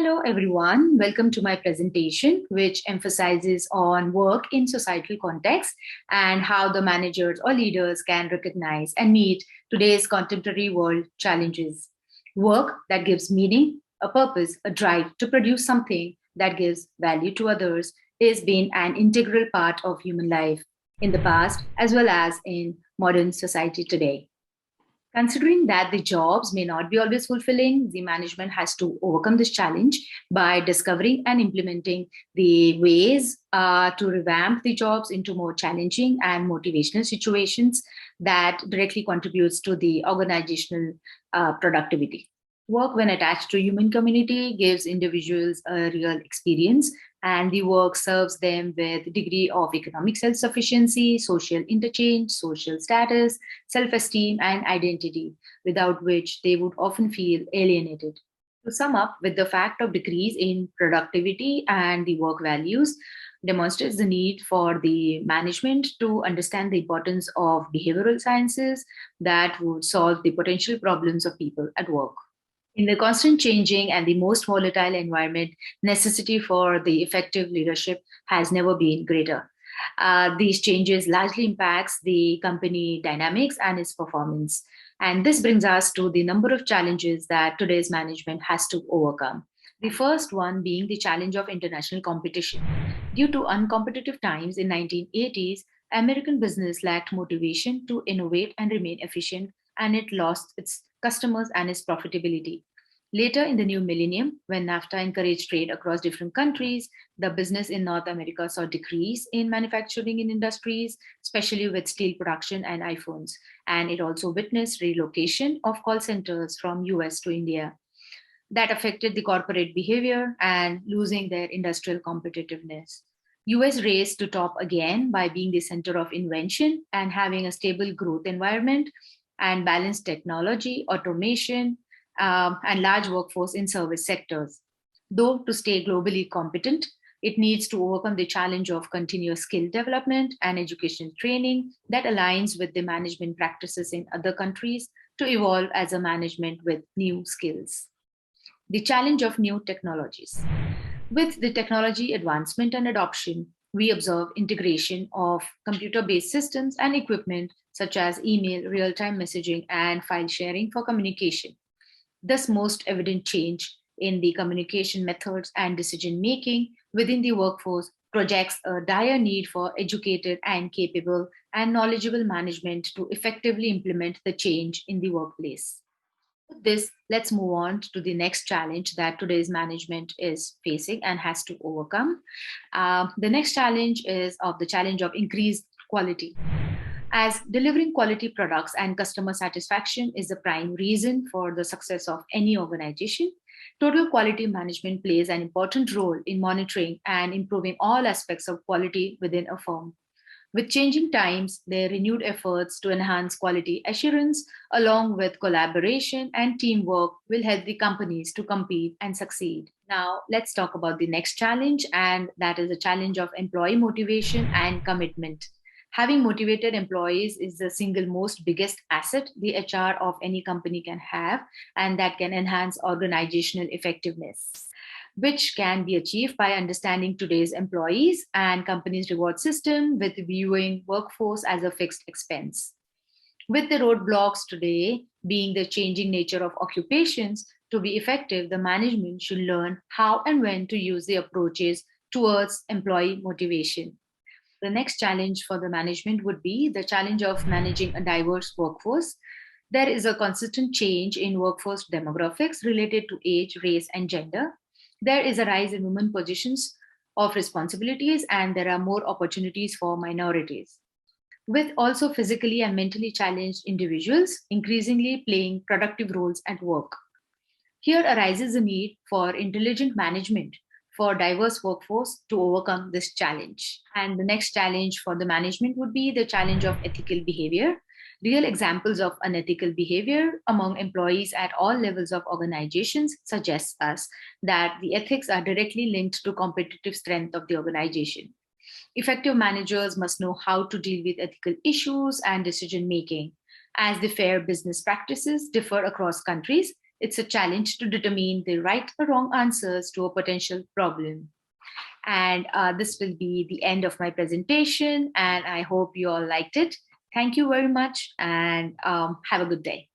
Hello, everyone. Welcome to my presentation, which emphasizes on work in societal context and how the managers or leaders can recognize and meet today's contemporary world challenges. Work that gives meaning, a purpose, a drive to produce something that gives value to others is being an integral part of human life in the past as well as in modern society today. Considering that the jobs may not be always fulfilling, the management has to overcome this challenge by discovering and implementing the ways to revamp the jobs into more challenging and motivational situations that directly contributes to the organizational productivity. Work, when attached to human community, gives individuals a real experience, and the work serves them with a degree of economic self-sufficiency, social interchange, social status, self-esteem, and identity, without which they would often feel alienated. To sum up, with the fact of decrease in productivity and the work values, demonstrates the need for the management to understand the importance of behavioral sciences that would solve the potential problems of people at work. In the constant changing and the most volatile environment, necessity for the effective leadership has never been greater. These changes largely impacts the company dynamics and its performance. And this brings us to the number of challenges that today's management has to overcome. The first one being the challenge of international competition. Due to uncompetitive times in 1980s, American business lacked motivation to innovate and remain efficient, and it lost its customers and its profitability. Later in the new millennium, when NAFTA encouraged trade across different countries, the business in North America saw decrease in manufacturing in industries, especially with steel production and iPhones. And it also witnessed relocation of call centers from US to India. That affected the corporate behavior and losing their industrial competitiveness. US raced to top again by being the center of invention and having a stable growth environment and balanced technology, automation, and large workforce in service sectors. Though to stay globally competent, it needs to overcome the challenge of continuous skill development and education training that aligns with the management practices in other countries to evolve as a management with new skills. The challenge of new technologies. With the technology advancement and adoption, we observe integration of computer-based systems and equipment such as email, real-time messaging, and file sharing for communication. Thus, most evident change in the communication methods and decision making within the workforce projects a dire need for educated and capable and knowledgeable management to effectively implement the change in the workplace. With this, let's move on to the next challenge that today's management is facing and has to overcome. The next challenge is of the challenge of increased quality. As delivering quality products and customer satisfaction is the prime reason for the success of any organization, total quality management plays an important role in monitoring and improving all aspects of quality within a firm. With changing times, their renewed efforts to enhance quality assurance, along with collaboration and teamwork, will help the companies to compete and succeed. Now, let's talk about the next challenge, and that is the challenge of employee motivation and commitment. Having motivated employees is the single most biggest asset the HR of any company can have, and that can enhance organizational effectiveness, which can be achieved by understanding today's employees and companies' reward system with viewing workforce as a fixed expense. With the roadblocks today being the changing nature of occupations, to be effective, the management should learn how and when to use the approaches towards employee motivation. The next challenge for the management would be the challenge of managing a diverse workforce. There is a consistent change in workforce demographics related to age, race, and gender. There is a rise in women positions of responsibilities, and there are more opportunities for minorities. With also physically and mentally challenged individuals increasingly playing productive roles at work. Here arises a need for intelligent management for diverse workforce to overcome this challenge. And the next challenge for the management would be the challenge of ethical behavior. Real examples of unethical behavior among employees at all levels of organizations suggests us that the ethics are directly linked to competitive strength of the organization. Effective managers must know how to deal with ethical issues and decision making. As the fair business practices differ across countries, It's a challenge to determine the right or wrong answers to a potential problem. And this will be the end of my presentation. And I hope you all liked it. Thank you very much and have a good day.